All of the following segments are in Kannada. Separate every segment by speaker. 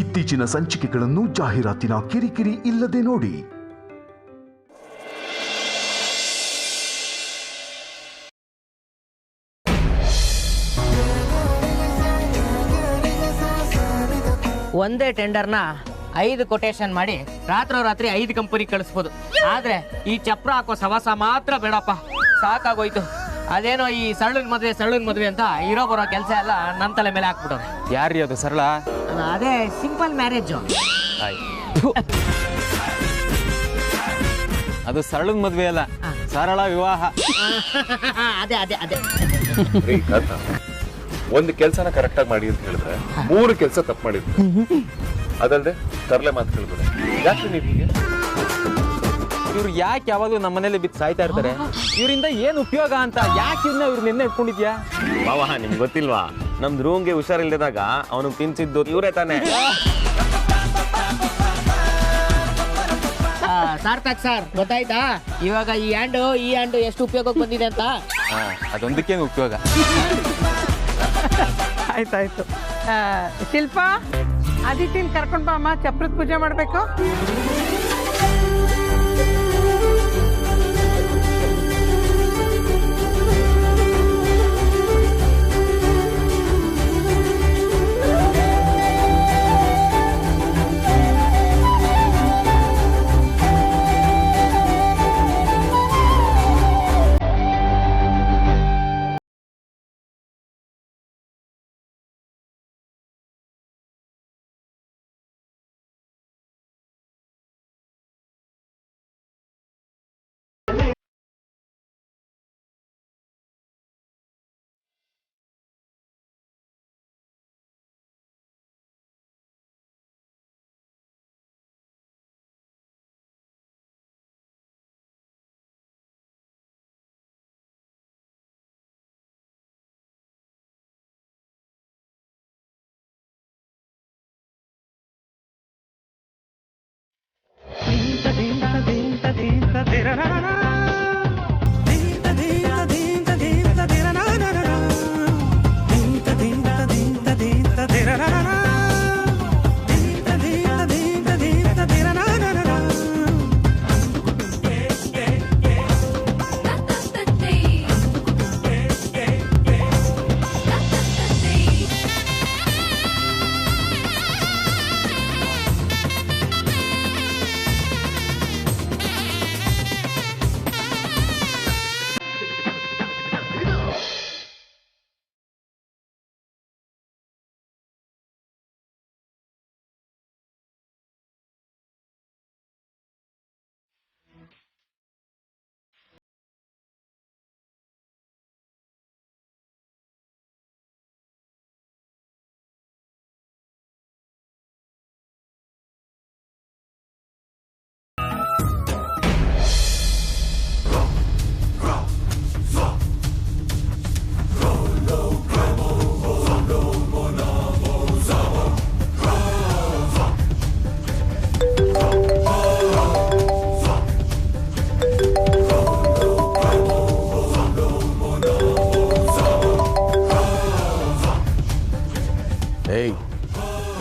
Speaker 1: ಇತ್ತೀಚಿನ ಸಂಚಿಕೆಗಳನ್ನು ಜಾಹೀರಾತಿನ ಕಿರಿಕಿರಿ ಇಲ್ಲದೆ ನೋಡಿ.
Speaker 2: ಒಂದೇ ಟೆಂಡರ್ನ 5 ಕೊಟೇಶನ್ ಮಾಡಿ ರಾತ್ರಿ 5 ಕಂಪನಿ ಕಳಿಸ್ಬೋದು. ಆದ್ರೆ ಈ ಚಪ್ರ ಹಾಕೋ ಸವಾಸ ಮಾತ್ರ ಬೇಡಪ್ಪ, ಸಾಕಾಗೋಯ್ತು. ಅದೇನೋ ಈ ಸರಳನ್ ಮದ್ವೆ ಅಂತ ಇರೋ ಬರೋ ಕೆಲಸ ಎಲ್ಲ ನನ್ನ ತಲೆ ಮೇಲೆ ಹಾಕ್ಬಿಡೋರು.
Speaker 3: ಯಾರೀ ಅದು ಸರಳ?
Speaker 2: ಅದೇ ಸಿಂಪಲ್ ಮ್ಯಾರೇಜ್.
Speaker 3: ಅದು ಸರಳನ್ ಮದ್ವೆ ಅಲ್ಲ, ಸರಳ ವಿವಾಹ.
Speaker 2: ಅದೇ ಅದೇ ಅದೇ
Speaker 4: ಒಂದು ಕೆಲಸನ ಕರೆಕ್ಟ್ ಆಗಿ ಮಾಡಿ ಅಂತ ಹೇಳಿದ್ರೆ 3 ಕೆಲಸ ತಪ್ಪು ಮಾಡಿದ್ರು. ಅದಲ್ಲದೆ ತರಲೆ ಮಾತು ಕೇಳಿದ್ರೆ ಯಾಕೆ ನೀವು ಹೀಗೆ?
Speaker 3: ಇವ್ರು ಯಾಕೆ ಯಾವಾಗಲೂ ನಮ್ಮ ಮನೇಲಿ ಬಿದ್ದು ಸಾಯ್ತಾ ಇರ್ತಾರೆ? ಇವರಿಂದ ಏನ್ ಉಪಯೋಗ ಅಂತ ಯಾಕೆ ಇವ್ರು ನಿನ್ನೆ ಇಟ್ಕೊಂಡಿದ್ಯಾ?
Speaker 5: ಬಾವಾ, ನಿಮ್ಗೆ ಗೊತ್ತಿಲ್ವಾ, ನಮ್ದು ರೂಮ್ಗೆ ಹುಷಾರಿಲ್ದಾಗ ಅವನು ತಿನ್ಸಿದ್ದು ಇವರೇ ತಾನೆ.
Speaker 2: ಸಾರ್ಥಕ್ ಸರ್, ಗೊತ್ತಾಯ್ತಾ ಇವಾಗ ಈ ಹ್ಯಾಂಡು ಎಷ್ಟು ಉಪಯೋಗಕ್ಕೆ ಬಂದಿದೆ ಅಂತ?
Speaker 3: ಅದೊಂದಕ್ಕೆ ಉಪಯೋಗ.
Speaker 6: ಆಯ್ತಾಯ್ತು. ಶಿಲ್ಪ, ಆದಿತ್ಯನ್ ಕರ್ಕೊಂಡ್ ಬಾ ಅಮ್ಮ, ಚಪ್ರದ ಪೂಜೆ ಮಾಡ್ಬೇಕು.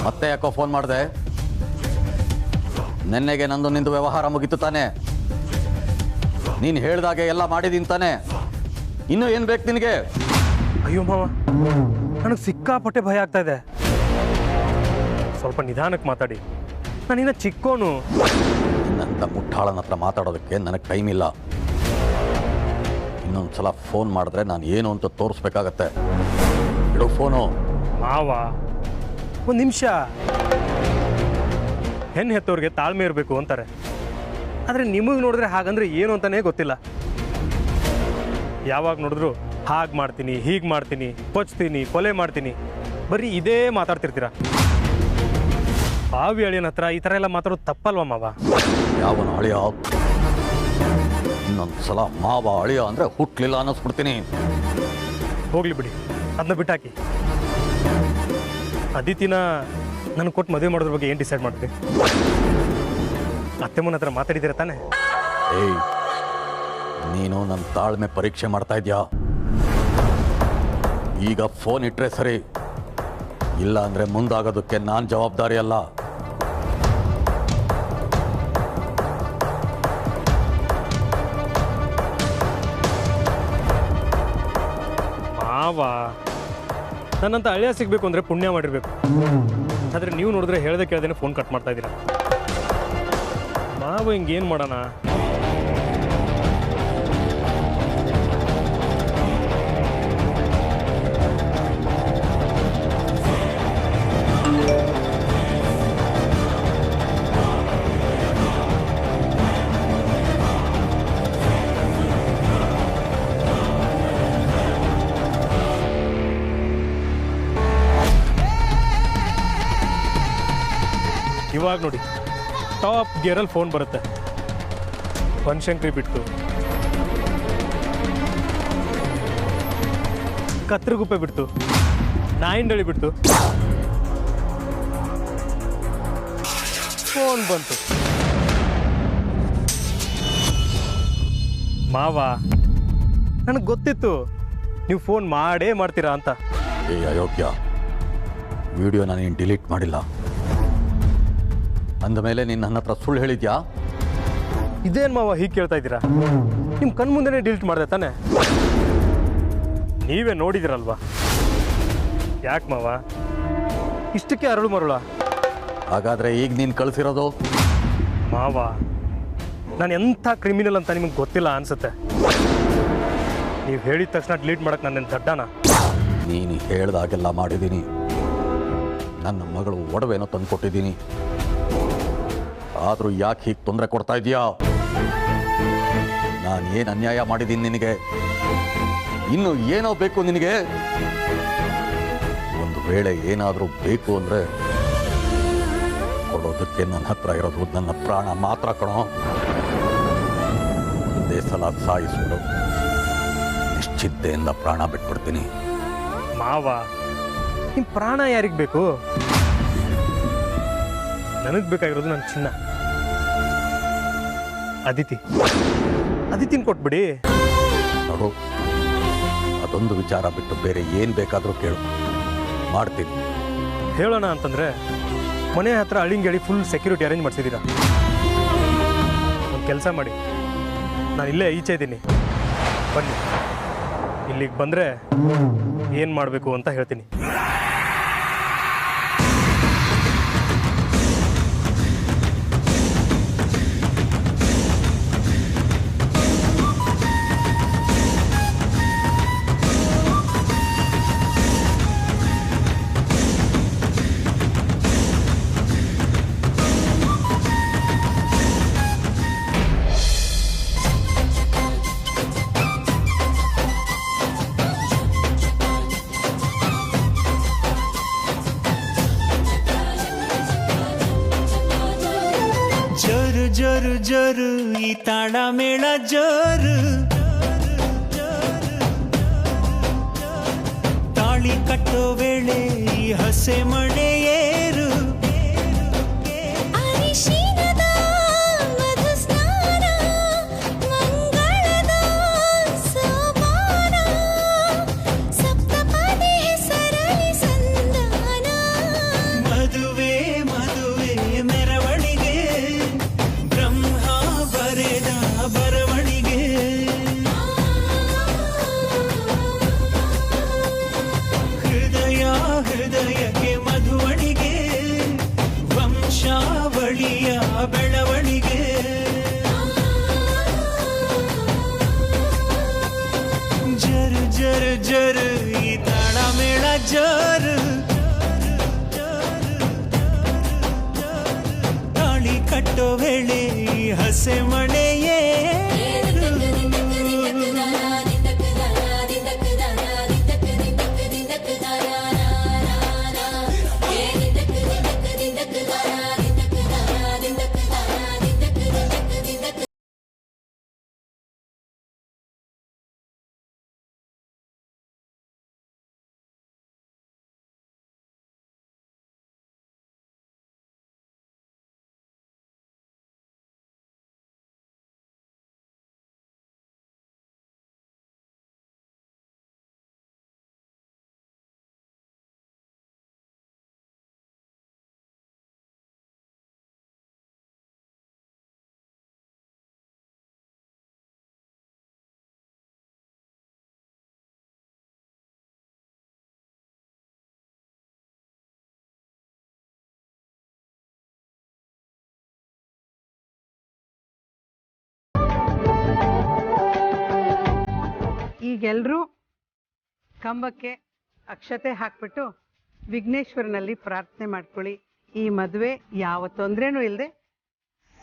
Speaker 7: ಮತ್ತೆ ಯಾಕೋ ಫೋನ್ ಮಾಡಿದೆ? ನೆನ್ನೆಗೆ ನಂದು ನಿಂದು ವ್ಯವಹಾರ ಮುಗಿತು ತಾನೆ? ನೀನು ಹೇಳ್ದಾಗೆ ಎಲ್ಲ ಮಾಡಿದೀನಿ ತಾನೆ? ಇನ್ನೂ ಏನು ಬೇಕು ನಿನಗೆ?
Speaker 8: ಅಯ್ಯೋ ಮಾವ, ನನಗೆ ಸಿಕ್ಕಾಪಟ್ಟೆ ಭಯ ಆಗ್ತಾ ಇದೆ. ಸ್ವಲ್ಪ ನಿಧಾನಕ್ಕೆ ಮಾತಾಡಿ, ನಾನಿನ್ನ ಚಿಕ್ಕೋನು.
Speaker 7: ನಿನ್ನಂಥ ಮುಟ್ಟಾಳನ ಹತ್ರ ಮಾತಾಡೋದಕ್ಕೆ ನನಗೆ ಟೈಮ್ ಇಲ್ಲ. ಇನ್ನೊಂದ್ಸಲ ಫೋನ್ ಮಾಡಿದ್ರೆ ನಾನು ಏನು ಅಂತ ತೋರಿಸ್ಬೇಕಾಗತ್ತೆ. ಇಡು ಫೋನು.
Speaker 8: ಮಾವ, ಒಂದು ನಿಮಿಷ. ಹೆಣ್ಣು ಹೆತ್ತವ್ರಿಗೆ ತಾಳ್ಮೆ ಇರಬೇಕು ಅಂತಾರೆ, ಆದರೆ ನಿಮಗೆ ನೋಡಿದ್ರೆ ಹಾಗಂದ್ರೆ ಏನು ಅಂತಾನೆ ಗೊತ್ತಿಲ್ಲ. ಯಾವಾಗ ನೋಡಿದ್ರು ಹಾಗೆ ಮಾಡ್ತೀನಿ, ಹೀಗೆ ಮಾಡ್ತೀನಿ, ಕೊಚ್ತೀನಿ, ಕೊಲೆ ಮಾಡ್ತೀನಿ, ಬರೀ ಇದೇ ಮಾತಾಡ್ತಿರ್ತೀರ. ಬಾವಿ ಅಳಿಯನ ಹತ್ರ ಈ ಥರ ಎಲ್ಲ ಮಾತಾಡೋದು ತಪ್ಪಲ್ವ ಮಾವ?
Speaker 7: ಯಾವನ ಅಳಿಯ? ಇನ್ನೊಂದ್ಸಲ ಮಾವ ಅಳಿಯ ಅಂದರೆ ಹುಟ್ಲಿಲ್ಲ ಅನ್ನಿಸ್ಬಿಡ್ತೀನಿ.
Speaker 8: ಹೋಗ್ಲಿ ಬಿಡಿ, ಅದನ್ನ ಬಿಟ್ಟಾಕಿ. ಅದಿತಿನ ನನಗೆ ಕೊಟ್ಟು ಮದುವೆ ಮಾಡೋದ್ರ ಬಗ್ಗೆ ಏನು ಡಿಸೈಡ್ ಮಾಡಿದ್ರಿ? ಅತ್ತೆಮ್ಮನ ಹತ್ರ ಮಾತಾಡಿದ್ದೀರ ತಾನೆ?
Speaker 7: ಏಯ್, ನೀನು ನನ್ನ ತಾಳ್ಮೆ ಪರೀಕ್ಷೆ ಮಾಡ್ತಾ ಇದ್ಯಾ? ಈಗ ಫೋನ್ ಇಟ್ಟರೆ ಸರಿ, ಇಲ್ಲ ಅಂದರೆ ಮುಂದಾಗೋದಕ್ಕೆ ನಾನು ಜವಾಬ್ದಾರಿ ಅಲ್ಲ.
Speaker 8: ಮಾವ, ನನ್ನಂತ ಅಳಿಯ ಸಿಗಬೇಕು ಅಂದರೆ ಪುಣ್ಯ ಮಾಡಿರ್ಬೇಕು. ಆದರೆ ನೀವು ನೋಡಿದ್ರೆ ಹೇಳ್ದೆ ಕೇಳ್ದೇನೆ ಫೋನ್ ಕಟ್ ಮಾಡ್ತಾ ಇದ್ದೀರಾ. ಮಾವ ಹಿಂಗೇನು ಮಾಡೋಣ? ಇವಾಗ ನೋಡಿ, ಟಾಪ್ ಗೇರಲ್ಲಿ ಫೋನ್ ಬರುತ್ತೆ. ಬನಶಂಕರಿ ಬಿಟ್ಟು, ಕತ್ರಗುಪ್ಪೆ ಬಿಟ್ಟು, ನಾಯಿಂಡಳಿ ಬಿಟ್ಟು ಫೋನ್ ಬಂತು. ಮಾವ, ನನಗೆ ಗೊತ್ತಿತ್ತು ನೀವು ಫೋನ್ ಮಾಡೇ ಮಾಡ್ತೀರಾ ಅಂತ.
Speaker 7: ಏ ಅಯೋಗ್ಯ, ವಿಡಿಯೋನ ನೀನು ಡಿಲೀಟ್ ಮಾಡಿಲ್ಲ ಅಂದಮೇಲೆ ನೀನು ನನ್ನ ಹತ್ರ ಸುಳ್ಳು ಹೇಳಿದ್ಯಾ?
Speaker 8: ಇದೇನು ಮಾವ ಹೀಗೆ ಕೇಳ್ತಾ ಇದ್ದೀರಾ? ನಿಮ್ಮ ಕಣ್ಮುಂದೆನೇ ಡಿಲೀಟ್ ಮಾಡಿದೆ ತಾನೆ? ನೀವೇ ನೋಡಿದಿರಲ್ವಾ? ಯಾಕೆ ಮಾವ ಇಷ್ಟಕ್ಕೆ ಅರಳು ಮರುಳ?
Speaker 7: ಹಾಗಾದರೆ ಈಗ ನೀನು ಕಳಿಸಿರೋದು?
Speaker 8: ಮಾವ, ನಾನು ಎಂಥ ಕ್ರಿಮಿನಲ್ ಅಂತ ನಿಮಗೆ ಗೊತ್ತಿಲ್ಲ ಅನ್ಸುತ್ತೆ. ನೀವು ಹೇಳಿದ ತಕ್ಷಣ ಡಿಲೀಟ್ ಮಾಡಕ್ಕೆ ನನ್ನೇನು ದಡ್ಡನ?
Speaker 7: ನೀನು ಹೇಳ್ದಾಗೆಲ್ಲ ಮಾಡಿದ್ದೀನಿ. ನನ್ನ ಮಗಳು ಒಡವೆನೋ ತಂದು ಕೊಟ್ಟಿದ್ದೀನಿ. ಆದರೂ ಯಾಕೆ ಹೀಗೆ ತೊಂದರೆ ಕೊಡ್ತಾ ಇದೆಯಾ? ನಾನು ಏನು ಅನ್ಯಾಯ ಮಾಡಿದ್ದೀನಿ ನಿನಗೆ? ಇನ್ನು ಏನೋ ಬೇಕು ನಿನಗೆ? ಒಂದು ವೇಳೆ ಏನಾದರೂ ಬೇಕು ಅಂದರೆ ಕೊಡೋದಕ್ಕೆ ನನ್ನ ಹತ್ರ ಇರೋದು ನನ್ನ ಪ್ರಾಣ ಮಾತ್ರ ಕಣೋ. ಒಂದೇ ಸಲ ಸಾಯಿಸ್ಬಿಡು, ನಿಶ್ಚಿದ್ದೆಯಿಂದ ಪ್ರಾಣ ಬಿಟ್ಬಿಡ್ತೀನಿ.
Speaker 8: ಮಾವ, ನಿಮ್ಮ ಪ್ರಾಣ ಯಾರಿಗೆ ಬೇಕು? ನನಗೆ ಬೇಕಾಗಿರೋದು ನನ್ನ ಚಿನ್ನ ಅದಿತಿನ ಕೊಟ್ಬಿಡಿ.
Speaker 7: ನೋಡು, ಅದೊಂದು ವಿಚಾರ ಬಿಟ್ಟು ಬೇರೆ ಏನು ಬೇಕಾದರೂ ಕೇಳು, ಮಾಡ್ತೀನಿ.
Speaker 8: ಹೇಳೋಣ ಅಂತಂದರೆ ಮನೆ ಹತ್ರ ಅಳಿಂಗೇಳಿ ಫುಲ್ ಸೆಕ್ಯೂರಿಟಿ ಅರೇಂಜ್ ಮಾಡಿಸಿದ್ದೀರಾ. ಒಂದು ಕೆಲಸ ಮಾಡಿ, ನಾನು ಇಲ್ಲೇ ಈಚೆ ಇದ್ದೀನಿ, ಬನ್ನಿ. ಇಲ್ಲಿಗೆ ಬಂದರೆ ಏನು ಮಾಡಬೇಕು ಅಂತ ಹೇಳ್ತೀನಿ.
Speaker 9: ಜೋರು ಜೋರು ಈ ತಾಳ ಮೇಳ ಜೋರು, ತಾಳಿ ಕಟ್ಟೋ ವೇಳೆ ಈ ಹಸೆ ಮಣೆ ಏರು, ಮದುವೆ ಮದುವೆ ಮೆರವಣಿಗೆ, ಬ್ರಹ್ಮ ಬರೆದ ಬರವಣಿಗೆ, ಹೃದಯ ಹೃದಯಕ್ಕೆ ಮಧುವಣಿಗೆ, ವಂಶಾವಳಿಯ ಬೆಳವಣಿಗೆ. ಜರು ಜರು ಜರು ಈ ತಾಳ ಮೇಳ ಜರು, ತಾಳಿ ಕಟ್ಟೋ ವೇಳೆ ಈ ಹಸೆ ಮಣೆಯೇ
Speaker 6: ಈಗೆಲ್ಲರೂ ಕಂಬಕ್ಕೆ ಅಕ್ಷತೆ ಹಾಕ್ಬಿಟ್ಟು ವಿಘ್ನೇಶ್ವರನಲ್ಲಿ ಪ್ರಾರ್ಥನೆ ಮಾಡ್ಕೊಳ್ಳಿ. ಈ ಮದುವೆ ಯಾವ ತೊಂದರೆನೂ ಇಲ್ಲದೆ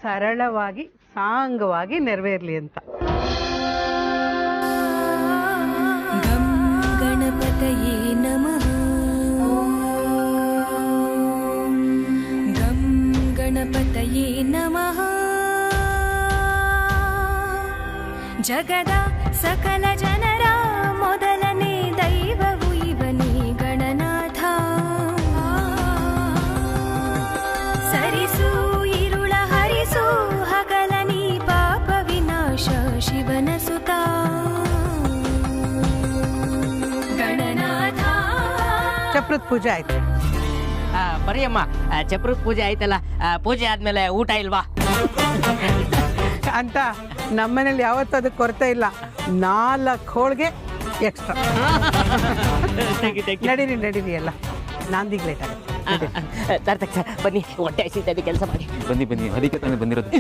Speaker 6: ಸರಳವಾಗಿ ಸಾಂಗವಾಗಿ ನೆರವೇರಲಿ ಅಂತ.
Speaker 10: ಗಂ ಗಣಪತಯೇ ನಮಃ. ಗಂ ಗಣಪತಯೇ ನಮಃ. ಜಗದ ಸಕಲ ಜನರ ಮೊದಲನೇ ದೈವವು ಇವನೇ ಗಣನಾಥ. ಸರಿಸು ಇರುಳ ಹರಿಸು ಹಗಲನಿ ಪಾಪ ವಿನಾಶ ಶಿವನ ಸುತ ಗಣನಾಥ.
Speaker 6: ಚಪ್ರದ ಪೂಜೆ ಆಯ್ತು.
Speaker 2: ಬರೀಯಮ್ಮ, ಚಪ್ರದ ಪೂಜೆ ಆಯ್ತಲ್ಲ, ಪೂಜೆ ಆದ್ಮೇಲೆ ಊಟ ಇಲ್ವಾ
Speaker 6: ಅಂತ ನಮ್ಮನೇಲಿ ಯಾವತ್ತೂ ಅದಕ್ಕೆ ಕೊರತೆ ಇಲ್ಲ. 4 ಹೋಳಿಗೆ ಎಕ್ಸ್ಟ್ರಾ. ನಡೀರಿ ಎಲ್ಲ, ನಾಂದಿಗೆ ಲೇಟ್ ಆಗುತ್ತೆ.
Speaker 2: ಬನ್ನಿ, ಹೊಟ್ಟೆ ಹಸಿತದೆ, ಕೆಲಸ ಮಾಡಿ.
Speaker 3: ಬನ್ನಿ ಅದಕ್ಕೆ ತಾನೇ ಬಂದಿರೋದು.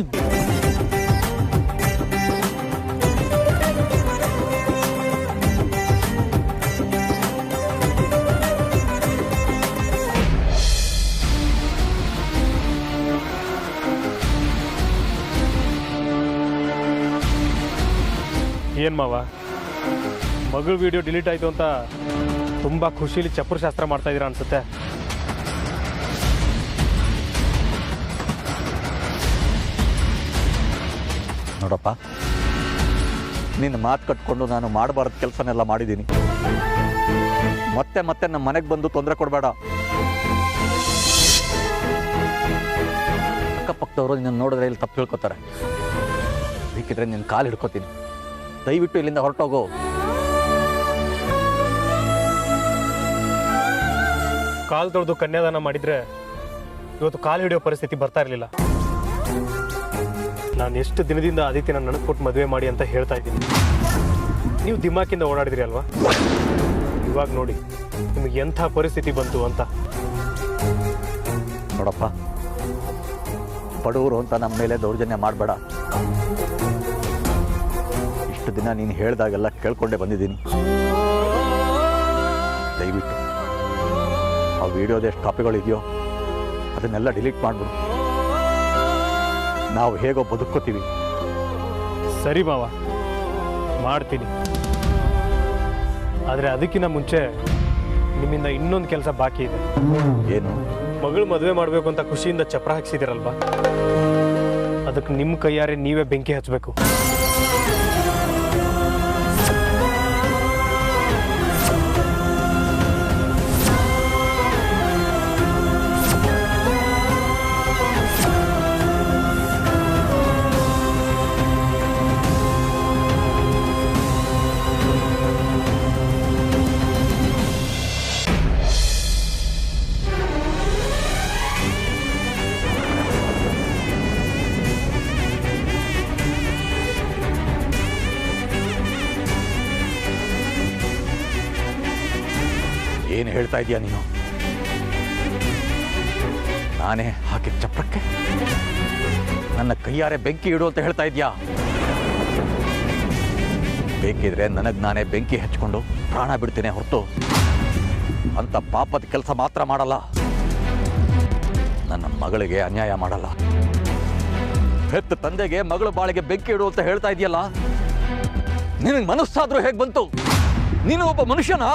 Speaker 8: ಏನು ಮಾವ, ಮಗಳ ವಿಡಿಯೋ ಡಿಲೀಟ್ ಆಯಿತು ಅಂತ ತುಂಬ ಖುಷಿಲಿ ಚಪ್ರ ಶಾಸ್ತ್ರ ಮಾಡ್ತಾ ಇದ್ದೀರಾ ಅನ್ಸುತ್ತೆ.
Speaker 7: ನೋಡಪ್ಪ, ನಿನ್ನ ಮಾತು ಕಟ್ಕೊಂಡು ನಾನು ಮಾಡಬಾರ್ದು ಕೆಲಸನೆಲ್ಲ ಮಾಡಿದ್ದೀನಿ. ಮತ್ತೆ ಮತ್ತೆ ನಮ್ಮ ಮನೆಗೆ ಬಂದು ತೊಂದರೆ ಕೊಡಬೇಡ. ಅಕ್ಕಪಕ್ಕದವರು ನಿನ್ನ ನೋಡಿದ್ರೆ ಇಲ್ಲಿ ತಪ್ಪು ತಿಳ್ಕೊತಾರೆ. ಬೇಕಿದ್ರೆ ನಿನ್ನ ಕಾಲು ಹಿಡ್ಕೊತೀನಿ. ದಯವಿಟ್ಟು ಇಲ್ಲಿಂದ ಹೊರಟೋಗು.
Speaker 8: ಕಾಲು ತೊಳೆದು ಕನ್ಯಾದಾನ ಮಾಡಿದರೆ ಇವತ್ತು ಕಾಲು ಹಿಡಿಯೋ ಪರಿಸ್ಥಿತಿ ಬರ್ತಾ ಇರಲಿಲ್ಲ. ನಾನು ಎಷ್ಟು ದಿನದಿಂದ ಆದಿತ್ಯನ ನನಗೆ ಕೊಟ್ಟು ಮದುವೆ ಮಾಡಿ ಅಂತ ಹೇಳ್ತಾ ಇದ್ದೀನಿ. ನೀವು ದಿಮಾಕಿಂದ ಓಡಾಡಿದ್ರಿ ಅಲ್ವಾ? ಇವಾಗ ನೋಡಿ ನಿಮಗೆ ಎಂಥ ಪರಿಸ್ಥಿತಿ ಬಂತು ಅಂತ.
Speaker 7: ನೋಡಪ್ಪ, ಬಡವರು ಅಂತ ನಮ್ಮ ಮೇಲೆ ದೌರ್ಜನ್ಯ ಮಾಡಬೇಡ. ಇಷ್ಟು ದಿನ ನೀನು ಹೇಳಿದಾಗೆಲ್ಲ ಕೇಳ್ಕೊಂಡೇ ಬಂದಿದ್ದೀನಿ. ದಯವಿಟ್ಟು ಆ ವಿಡಿಯೋದ ಎಷ್ಟು ಕಾಪಿಗಳಿದೆಯೋ ಅದನ್ನೆಲ್ಲ ಡಿಲೀಟ್ ಮಾಡಿಬಿಡು. ನಾವು ಹೇಗೋ ಬದುಕೋತೀವಿ.
Speaker 8: ಸರಿ ಮಾವ, ಮಾಡ್ತೀನಿ. ಆದರೆ ಅದಕ್ಕಿಂತ ಮುಂಚೆ ನಿಮ್ಮಿಂದ ಇನ್ನೊಂದು ಕೆಲಸ ಬಾಕಿ ಇದೆ.
Speaker 7: ಏನು?
Speaker 8: ಮಗಳು ಮದುವೆ ಮಾಡಬೇಕು ಅಂತ ಖುಷಿಯಿಂದ ಚಪ್ರ ಹಾಕ್ಸಿದಿರಲ್ವಾ, ಅದಕ್ಕೆ ನಿಮ್ಮ ಕೈಯಾರೆ ನೀವೇ ಬೆಂಕಿ ಹಚ್ಚಬೇಕು.
Speaker 7: ಏನು ಹೇಳ್ತಾ ಇದೀಯ ನೀನು? ನಾನೇ ಹಾಕಿದ ಚಪ್ರಕ್ಕೆ ನನ್ನ ಕೈಯಾರೆ ಬೆಂಕಿ ಇಡು ಅಂತ ಹೇಳ್ತಾ ಇದೀಯಾ? ಬೇಕಿದ್ರೆ ನನಗೆ ನಾನೇ ಬೆಂಕಿ ಹಚ್ಕೊಂಡು ಪ್ರಾಣ ಬಿಡ್ತೇನೆ ಹೊರತು ಅಂತ ಪಾಪದ ಕೆಲಸ ಮಾತ್ರ ಮಾಡಲ್ಲ. ನನ್ನ ಮಗಳಿಗೆ ಅನ್ಯಾಯ ಮಾಡಲ್ಲ. ಹೆತ್ತ ತಂದೆಗೆ ಮಗಳ ಬಾಳಿಗೆ ಬೆಂಕಿ ಇಡು ಅಂತ ಹೇಳ್ತಾ ಇದೆಯಲ್ಲ, ನಿನಗೆ ಮನಸ್ಸಾದ್ರೂ ಹೇಗೆ ಬಂತು? ನೀನು ಒಬ್ಬ ಮನುಷ್ಯನಾ?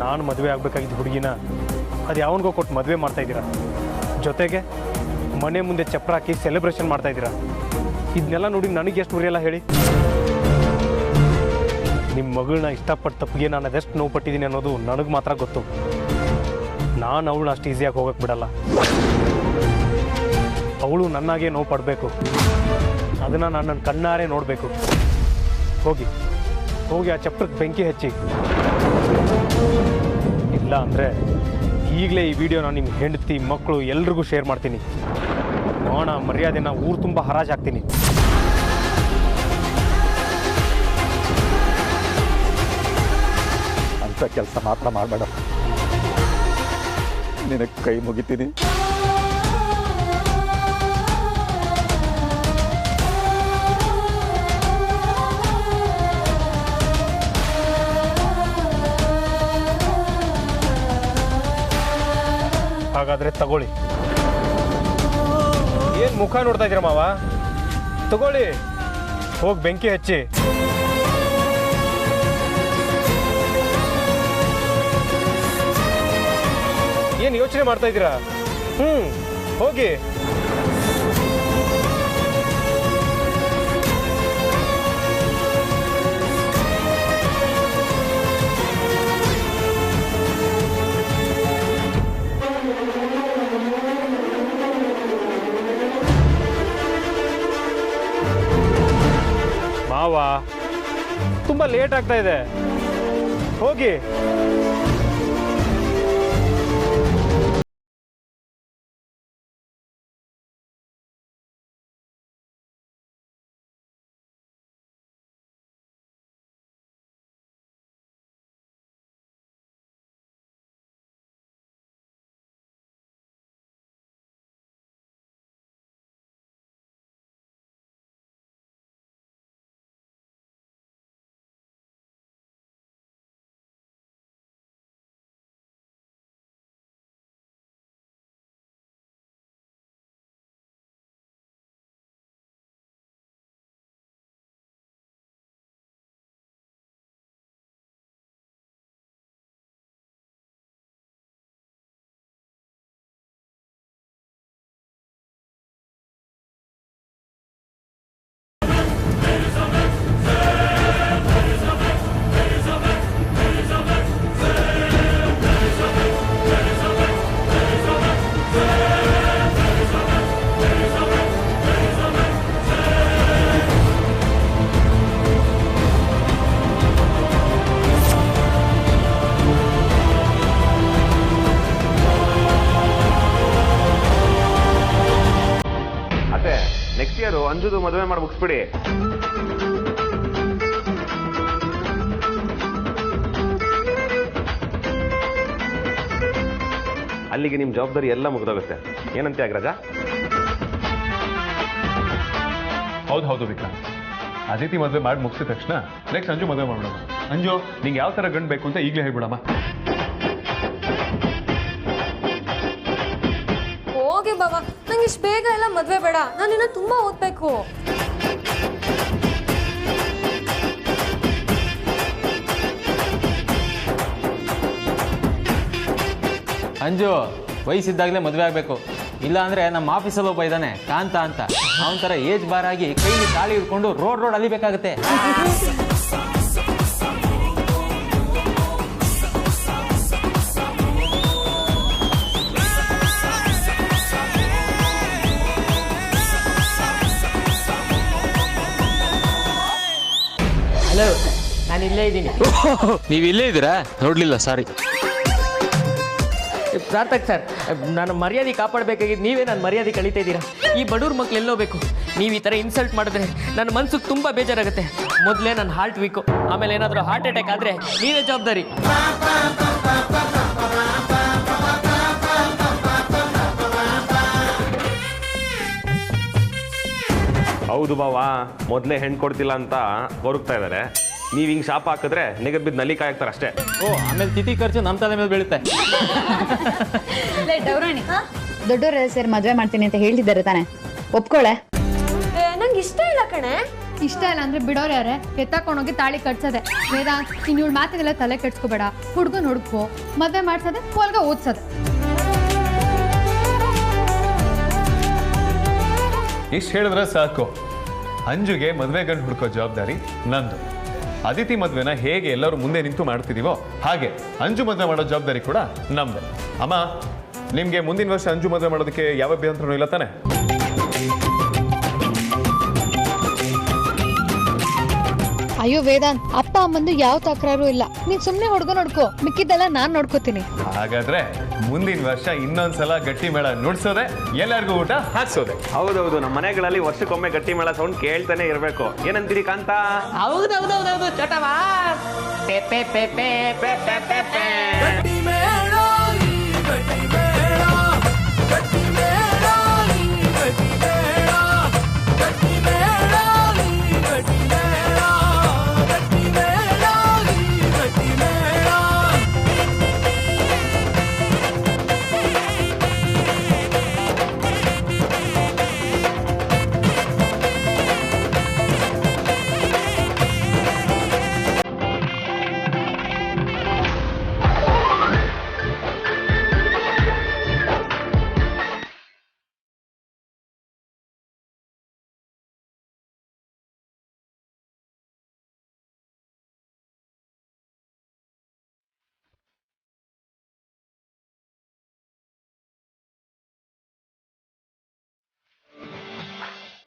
Speaker 8: ನಾನು ಮದುವೆ ಆಗಬೇಕಾಗಿದ್ದ ಹುಡುಗಿನ ಅದು ಯಾವನಿಗೋ ಕೊಟ್ಟು ಮದುವೆ ಮಾಡ್ತಾ ಇದ್ದೀರಾ. ಜೊತೆಗೆ ಮನೆ ಮುಂದೆ ಚಪ್ರ ಹಾಕಿ ಸೆಲೆಬ್ರೇಷನ್ ಮಾಡ್ತಾ ಇದ್ದೀರಾ. ಇದನ್ನೆಲ್ಲ ನೋಡಿ ನನಗೆ ಎಷ್ಟು ಉರಿಯಲ್ಲ ಹೇಳಿ? ನಿಮ್ಮ ಮಗಳನ್ನ ಇಷ್ಟಪಟ್ಟು ತಪ್ಪಿಗೆ ನಾನು ಅದೆಷ್ಟು ನೋವು ಪಟ್ಟಿದ್ದೀನಿ ಅನ್ನೋದು ನನಗೆ ಮಾತ್ರ ಗೊತ್ತು. ನಾನು ಅವಳನ್ನ ಅಷ್ಟು ಈಸಿಯಾಗಿ ಹೋಗಕ್ಕೆ ಬಿಡಲ್ಲ. ಅವಳು ನನ್ನಾಗೆ ನೋವು ಪಡಬೇಕು. ಅದನ್ನು ನಾನು ನನ್ನ ಕಣ್ಣಾರೆ ನೋಡಬೇಕು. ಹೋಗಿ ಆ ಚಪ್ರಕ್ಕೆ ಬೆಂಕಿ ಹಚ್ಚಿ. ಇಲ್ಲ ಅಂದರೆ ಈಗಲೇ ಈ ವಿಡಿಯೋನ ನಿಮ್ಮ ಹೆಂಡತಿ ಮಕ್ಕಳು ಎಲ್ರಿಗೂ ಶೇರ್ ಮಾಡ್ತೀನಿ. ಮಾನ ಮರ್ಯಾದೆನ ಊರು ತುಂಬ ಹರಾಜಾಗ್ತೀನಿ.
Speaker 7: ಅಂತ ಕೆಲಸ ಮಾತ್ರ ಮಾಡಬೇಡ. ನಿನಗೆ ಕೈ ಮುಗಿತೀನಿ.
Speaker 8: ಹಾಗಾದ್ರೆ ತಗೊಳ್ಳಿ. ಏನ್ ಮುಖ ನೋಡ್ತಾ ಇದ್ದೀರ ಮಾವ? ತಗೊಳ್ಳಿ, ಹೋಗಿ ಬೆಂಕಿ ಹಚ್ಚಿ. ಏನ್ ಯೋಚನೆ ಮಾಡ್ತಾ ಇದ್ದೀರಾ? ಹೋಗಿ. ಮಾವ, ತುಂಬಾ ಲೇಟ್ ಆಗ್ತಾ ಇದೆ, ಹೋಗಿ.
Speaker 5: ಅಂಜುದು ಮದುವೆ ಮಾಡಿ ಮುಗಿಸ್ಬಿಡಿ. ಅಲ್ಲಿಗೆ ನಿಮ್ ಜವಾಬ್ದಾರಿ ಎಲ್ಲ ಮುಗಿದೋಗುತ್ತೆ. ಏನಂತೆ ಅಗ್ರಜ?
Speaker 4: ಹೌದು ವಿಕ್ರಾಂತ್, ಅದಿತಿ ಮದುವೆ ಮಾಡಿ ಮುಗಿಸಿದ ತಕ್ಷಣ ನೆಕ್ಸ್ಟ್ ಅಂಜು ಮದುವೆ ಮಾಡೋಣ. ಅಂಜು, ನಿಂಗೆ ಯಾವ ತರ ಗಂಡು ಬೇಕು ಅಂತ ಈಗಲೇ ಹೇಳ್ಬಿಡಮ್ಮ.
Speaker 11: ಹೋಗಿ ಬಾಬಾ, ನಂಗೆ ಇಷ್ಟು ಬೇಗ ಎಲ್ಲ ಮದ್ವೆ ಬೇಡ, ನಾನು ಇನ್ನ ತುಂಬಾ ಓದ್ಬೇಕು.
Speaker 3: ಅಂಜು, ವಯಸ್ಸಿದ್ದಾಗಲೇ ಮದುವೆ ಆಗಬೇಕು, ಇಲ್ಲ ಅಂದ್ರೆ ನಮ್ಮ ಆಫೀಸಲ್ಲಿ ಒಬ್ಬ ಇದ್ದಾನೆ ಕಾಂತ ಅಂತ, ಅವನ ಥರ ಏಜ್ ಬಾರ್ ಆಗಿ ಕೈಲಿ ತಾಳಿ ಹಿಡ್ಕೊಂಡು ರೋಡ್ ಅಲಿಬೇಕಾಗತ್ತೆ.
Speaker 2: ಹಲೋ, ನಾನು ಇಲ್ಲೇ ಇದ್ದೀನಿ.
Speaker 3: ನೀವು ಇಲ್ಲೇ ಇದ್ದೀರಾ? ನೋಡ್ಲಿಲ್ಲ, ಸಾರಿ.
Speaker 2: ಸಾರ್ಥಕ್ ಸರ್, ನಾನು ಮರ್ಯಾದೆ ಕಾಪಾಡಬೇಕಾಗಿದ್ದು ನೀವೇ ನನ್ನ ಮರ್ಯಾದೆ ಕಳೀತಾ ಇದ್ದೀರಾ. ಈ ಬಡವ್ರ ಮಕ್ಳು ಎಲ್ಲೋ ಬೇಕು. ನೀವು ಈ ಥರ ಇನ್ಸಲ್ಟ್ ಮಾಡಿದ್ರೆ ನನ್ನ ಮನಸ್ಸಿಗೆ ತುಂಬ ಬೇಜಾರಾಗುತ್ತೆ. ಮೊದಲೇ ನನ್ನ ಹಾರ್ಟ್ ವೀಕು, ಆಮೇಲೆ ಏನಾದರೂ ಹಾರ್ಟ್ ಅಟ್ಯಾಕ್ ಆದರೆ ನೀವೇ ಜವಾಬ್ದಾರಿ.
Speaker 5: ಹೌದು ಬಾವಾ, ಮೊದಲೇ ಹೆಣ್ಣು ಕೊಡ್ತಿಲ್ಲ ಅಂತ ಕೊರಗ್ತಾ ಇದ್ದಾರೆ. ನೀವು ಹಿಂಗೆ ಶಾಪ ಹಾಕಿದ್ರೆ ನೆಗದ್ ಬಿದ್ದು ನಲ್ಲಿ ಕಾಯ್ತಾರೆ ಅಷ್ಟೇ.
Speaker 3: ಆಮೇಲೆ ತಿಥಿ ಖರ್ಚು ನಮ್ಮ ತಲೆ ಮೇಲೆ ಬೀಳುತ್ತೆ.
Speaker 12: ದೊಡ್ಡವರೆಲ್ಲ ಸೇರಿ ಮದುವೆ ಮಾಡ್ತೀನಿ ಅಂತ ಹೇಳ್ತಿದ್ದಾರೆ ತಾನೆ, ಒಪ್ಕೊಳ್ಳೆ.
Speaker 11: ನಂಗೆ ಇಷ್ಟ ಇಲ್ಲ ಕಣೆ.
Speaker 13: ಇಷ್ಟ ಇಲ್ಲ ಅಂದ್ರೆ ಬಿಡೋರು ಯಾರೇ? ಎತ್ತಾಕೊಂಡೋಗಿ ತಾಳಿ ಕಟ್ಸೋದೆ. ವೇದಾಂತ್, ಇನ್ನು ಇವಳು ಮಾತಿಗೆಲ್ಲ ತಲೆ ಕೆಡ್ಸ್ಕೋಬೇಡ. ಹುಡುಗನ ಹುಡುಕೋ, ಮದುವೆ ಮಾಡ್ಸೋದೆ, ಹೊಲ್ಗ ಓದ್ಸೋದೆ.
Speaker 4: ಇಷ್ಟು ಹೇಳಿದ್ರೆ ಸಾಕು. ಅಂಜುಗೆ ಮದುವೆ ಗಂಡು ಹುಡುಕೋ ಜವಾಬ್ದಾರಿ ನಂದು. ಅದಿತಿ ಮದುವೆನ ಹೇಗೆ ಎಲ್ಲರೂ ಮುಂದೆ ನಿಂತು ಮಾಡ್ತಿದೀವೋ ಹಾಗೆ ಅಂಜು ಮದುವೆ ಮಾಡೋ ಜವಾಬ್ದಾರಿ ಕೂಡ ನಮ್ದು. ಅಮ್ಮ, ನಿಮ್ಗೆ ಮುಂದಿನ ವರ್ಷ ಅಂಜು ಮದುವೆ ಮಾಡೋದಕ್ಕೆ ಯಾವ ಅಭ್ಯಂತರನೂ ಇಲ್ಲ ತಾನೆ?
Speaker 13: ಅಯ್ಯೋ ವೇದಾಂತ್, ಅಪ್ಪ ಅಮ್ಮಂದು ಯಾವ ತಕರಾರು ಇಲ್ಲ. ನೀನ್ ಸುಮ್ನೆ ಹುಡುಗ ನೋಡ್ಕೋ, ಮಿಕ್ಕಿದ್ದೆಲ್ಲ ನಾನ್ ನೋಡ್ಕೋತೀನಿ.
Speaker 4: ಹಾಗಾದ್ರೆ ಮುಂದಿನ ವರ್ಷ ಇನ್ನೊಂದ್ಸಲ ಗಟ್ಟಿ ಮೇಳ ನುಡ್ಸೋದೆ, ಎಲ್ಲರಿಗೂ ಊಟ ಹಾಕ್ಸೋದೆ.
Speaker 5: ಹೌದೌದು, ನಮ್ಮ ಮನೆಗಳಲ್ಲಿ ವರ್ಷಕ್ಕೊಮ್ಮೆ ಗಟ್ಟಿ ಮೇಳ ಸೌಂಡ್ ಕೇಳ್ತಾನೆ ಇರಬೇಕು. ಏನಂತೀರಿ ಕಾಂತ?
Speaker 2: ಹೌದೌದೌದೌದು ಚಟವಾ.